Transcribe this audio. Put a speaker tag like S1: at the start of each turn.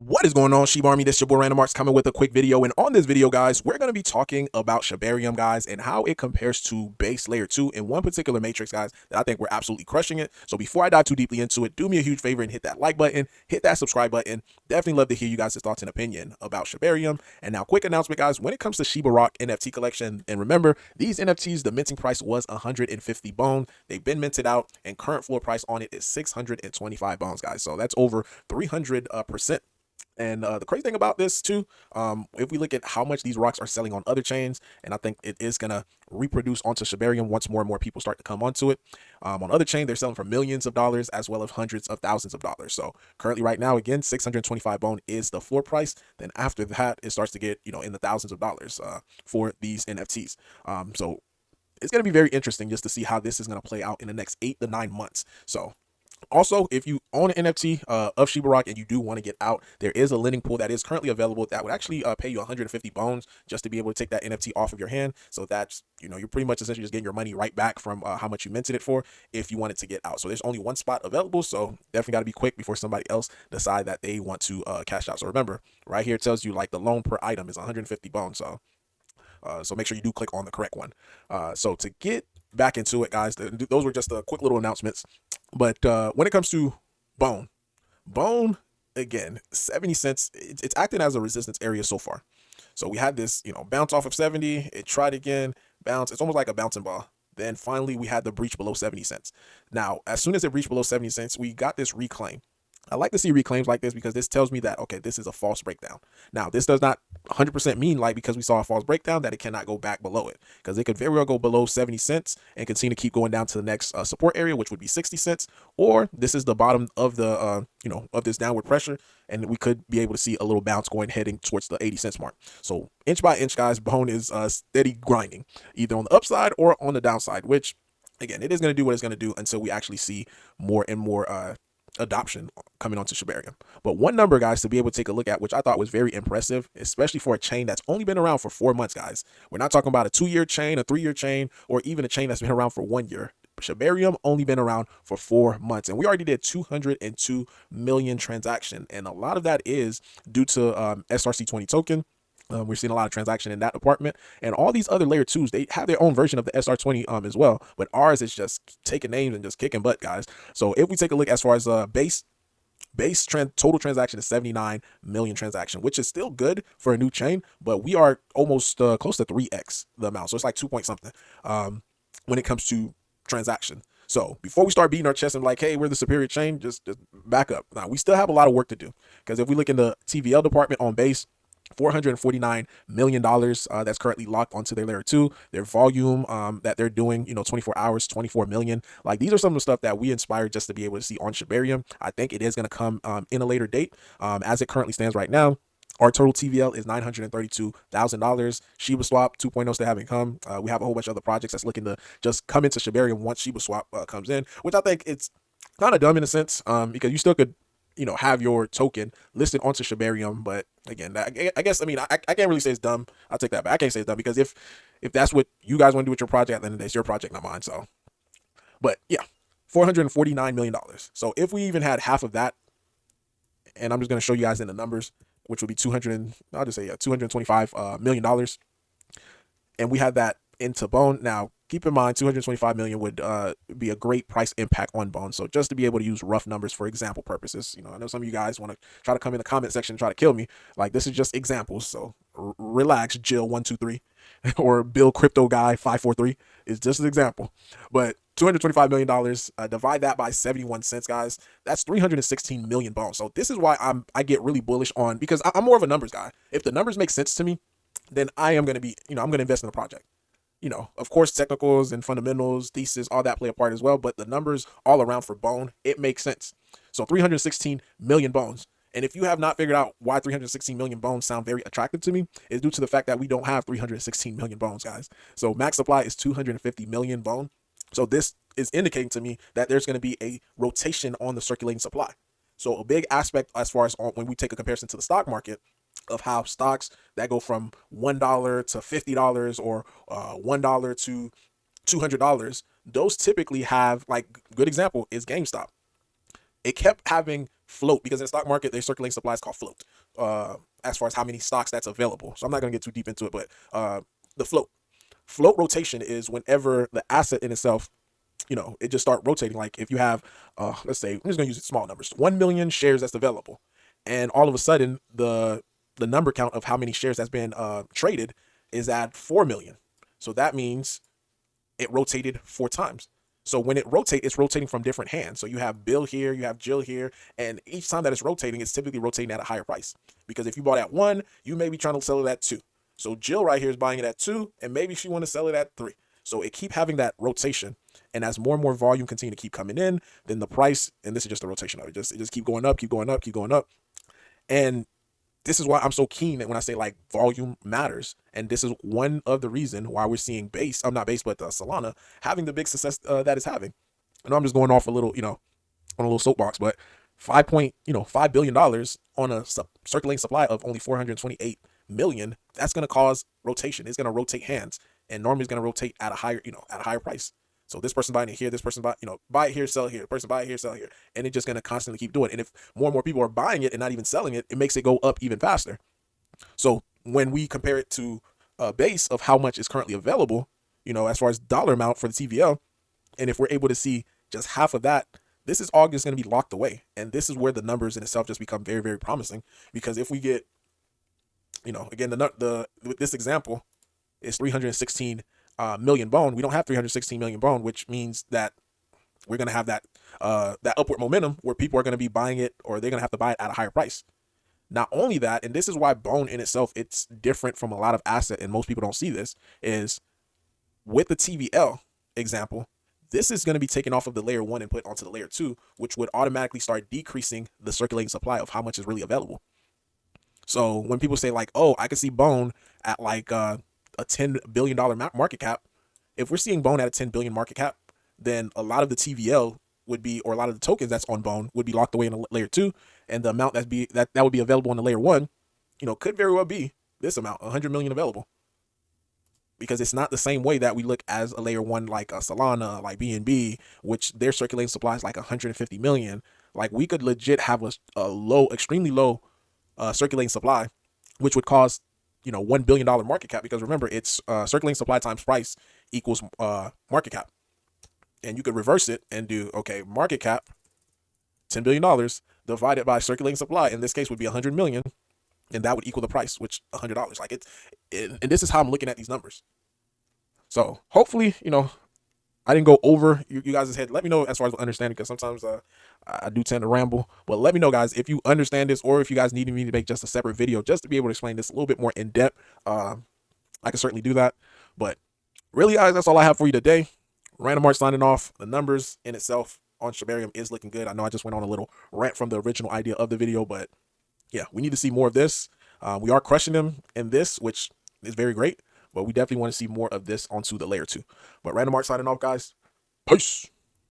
S1: What is going on, Shibarium? This is your boy Random Arts coming with a quick video. And on this video, guys, we're going to be talking about Shibarium, guys, and how it compares to base layer 2 in one particular matrix, guys, that I think we're absolutely crushing it. So before I dive too deeply into it, do me a huge favor and hit that like button, hit that subscribe button. Definitely love to hear you guys' thoughts and opinion about Shibarium. And now, quick announcement, guys, when it comes to Shiba Rock NFT collection, and remember, these NFTs, the minting price was 150 bone. They've been minted out, and current floor price on it is 625 bones, guys. So that's over 300%. And the crazy thing about this too, if we look at how much these rocks are selling on other chains, and I think it is gonna reproduce onto Shibarium once more and more people start to come onto it. On other chain, they're selling for millions of dollars as well as hundreds of thousands of dollars. So currently, right now, again, 625 bone is the floor price. Then after that, it starts to get in the thousands of dollars for these NFTs. So it's gonna be very interesting just to see how this is gonna play out in the next 8 to 9 months. So also, if you own an NFT of Shiba Rock and you do want to get out, there is a lending pool that is currently available that would actually pay you 150 bones just to be able to take that NFT off of your hand. So that's, you're pretty much essentially just getting your money right back from how much you minted it for if you wanted to get out. So there's only one spot available. So definitely got to be quick before somebody else decide that they want to cash out. So remember, right here it tells you like the loan per item is 150 bones. So make sure you do click on the correct one. So to get back into it, guys, those were just quick little announcements. But when it comes to bone, again, 70 cents, it's acting as a resistance area so far. So we had this, bounce off of 70. It tried again, bounce. It's almost like a bouncing ball. Then finally, we had the breach below 70 cents. Now, as soon as it breached below 70 cents, we got this reclaim. I like to see reclaims like this because this tells me that, okay, this is a false breakdown. Now, this does not 100% mean, like, because we saw a false breakdown, that it cannot go back below it, because it could very well go below 70 cents and continue to keep going down to the next support area, which would be 60 cents, or this is the bottom of the of this downward pressure, and we could be able to see a little bounce going heading towards the 80 cents mark. So inch by inch, guys, bone is steady grinding, either on the upside or on the downside, which again, it is going to do what it's going to do until we actually see more and more adoption coming onto Shibarium. But one number, guys, to be able to take a look at, which I thought was very impressive, especially for a chain that's only been around for 4 months, guys. We're not talking about a 2-year chain, a 3-year chain, or even a chain that's been around for 1 year. Shibarium only been around for 4 months, and we already did 202 million transaction, and a lot of that is due to SRC20 token. We're seeing a lot of transaction in that department, and all these other layer 2s, they have their own version of the SR20 as well, but ours is just taking names and just kicking butt, guys. So if we take a look as far as total transaction is 79 million transaction, which is still good for a new chain, but we are almost close to 3x the amount, so it's like 2 point something when it comes to transaction. So before we start beating our chest and like, hey, we're the superior chain, just back up. Now, we still have a lot of work to do, because if we look in the TVL department on base, $449 million that's currently locked onto their layer 2. Their volume that they're doing, 24 hours, 24 million. Like, these are some of the stuff that we inspired just to be able to see on Shibarium. I think it is going to come in a later date. As it currently stands right now, our total TVL is $932,000. Shiba Swap 2.0 still haven't come. We have a whole bunch of other projects that's looking to just come into Shibarium once Shiba Swap comes in, which I think it's kind of dumb in a sense, because you still could have your token listed onto Shibarium. But again, I guess, I can't really say it's dumb. I'll take that back. I can't say it's dumb, because if that's what you guys want to do with your project, then it's your project, not mine. So, but yeah, $449 million. So if we even had half of that, and I'm just going to show you guys in the numbers, which would be $225 million, and we had that into bone. Now, keep in mind, 225 million would be a great price impact on bone. So just to be able to use rough numbers for example purposes, I know some of you guys want to try to come in the comment section and try to kill me. Like, this is just examples. So relax, Jill123 or Bill Crypto Guy 543 is just an example. But $225 million, divide that by 71 cents, guys. That's 316 million bones. So this is why I get really bullish on, because I'm more of a numbers guy. If the numbers make sense to me, then I am going to be, I'm going to invest in the project. Of course, technicals and fundamentals, thesis, all that play a part as well. But the numbers all around for bone, it makes sense. So 316 million bones. And if you have not figured out why 316 million bones sound very attractive to me, it's due to the fact that we don't have 316 million bones, guys. So max supply is 250 million bone. So this is indicating to me that there's going to be a rotation on the circulating supply. So a big aspect as far as when we take a comparison to the stock market, of how stocks that go from $1 to $50 or $1 to $200, those typically have, like, good example is GameStop. It kept having float, because in the stock market, their circulating supply is called float, as far as how many stocks that's available. So I'm not going to get too deep into it, but the float rotation is whenever the asset in itself, it just start rotating. Like if you have, let's say, I'm just gonna use small numbers, 1 million shares that's available, and all of a sudden the number count of how many shares that's been traded is at 4 million. So that means it rotated 4 times. So when it rotates, it's rotating from different hands. So you have Bill here, you have Jill here, and each time that it's rotating, it's typically rotating at a higher price. Because if you bought at 1, you may be trying to sell it at 2. So Jill right here is buying it at 2, and maybe she want to sell it at 3. So it keep having that rotation, and as more and more volume continue to keep coming in, then the price, and this is just the rotation of it, just keep going up, keep going up, keep going up. And this is why I'm so keen that when I say like volume matters, and this is one of the reason why we're seeing base, I'm not base, but Solana having the big success that it's having. I know I'm just going off a little, on a little soapbox, but $5 billion on a circulating supply of only 428 million, that's going to cause rotation. It's going to rotate hands, and normally it's going to rotate at a higher, at a higher price. So this person buying it here, this person buy it here, sell it here, person buy it here, sell it here, and it's just going to constantly keep doing it. And if more and more people are buying it and not even selling it, it makes it go up even faster. So when we compare it to a base of how much is currently available, as far as dollar amount for the TVL, and if we're able to see just half of that, this is all just going to be locked away. And this is where the numbers in itself just become very, very promising. Because if we get, again, with this example is 316 million bone. We don't have 316 million bone, which means that we're going to have that upward momentum where people are going to be buying it, or they're going to have to buy it at a higher price. Not only that, and this is why bone in itself, it's different from a lot of asset, and most people don't see this, is with the TVL example, this is going to be taken off of the layer 1 and put onto the layer 2, which would automatically start decreasing the circulating supply of how much is really available. So when people say like, oh, I can see bone at like a $10 billion market cap, if we're seeing bone at a 10 billion market cap, then a lot of the TVL would be, or a lot of the tokens that's on bone would be locked away in a layer 2, and the amount that would be available in the layer 1, could very well be this amount, 100 million available. Because it's not the same way that we look as a layer 1 like a Solana, like BNB, which their circulating supply is like 150 million. Like we could legit have a low, extremely low circulating supply, which would cause $1 billion market cap, because remember, it's circulating supply times price equals market cap. And you could reverse it and do, okay, market cap, $10 billion divided by circulating supply, in this case would be 100 million, and that would equal the price, which $100. Like and this is how I'm looking at these numbers. So hopefully, I didn't go over you guys' head. Let me know as far as understanding, because sometimes I do tend to ramble. But let me know, guys, if you understand this, or if you guys need me to make just a separate video just to be able to explain this a little bit more in depth. I can certainly do that. But really, guys, that's all I have for you today. Random Art signing off. The numbers in itself on Shibarium is looking good. I know I just went on a little rant from the original idea of the video, but yeah, we need to see more of this. We are crushing them in this, which is very great, but we definitely want to see more of this onto the layer 2. But Random Art signing off, guys. Peace.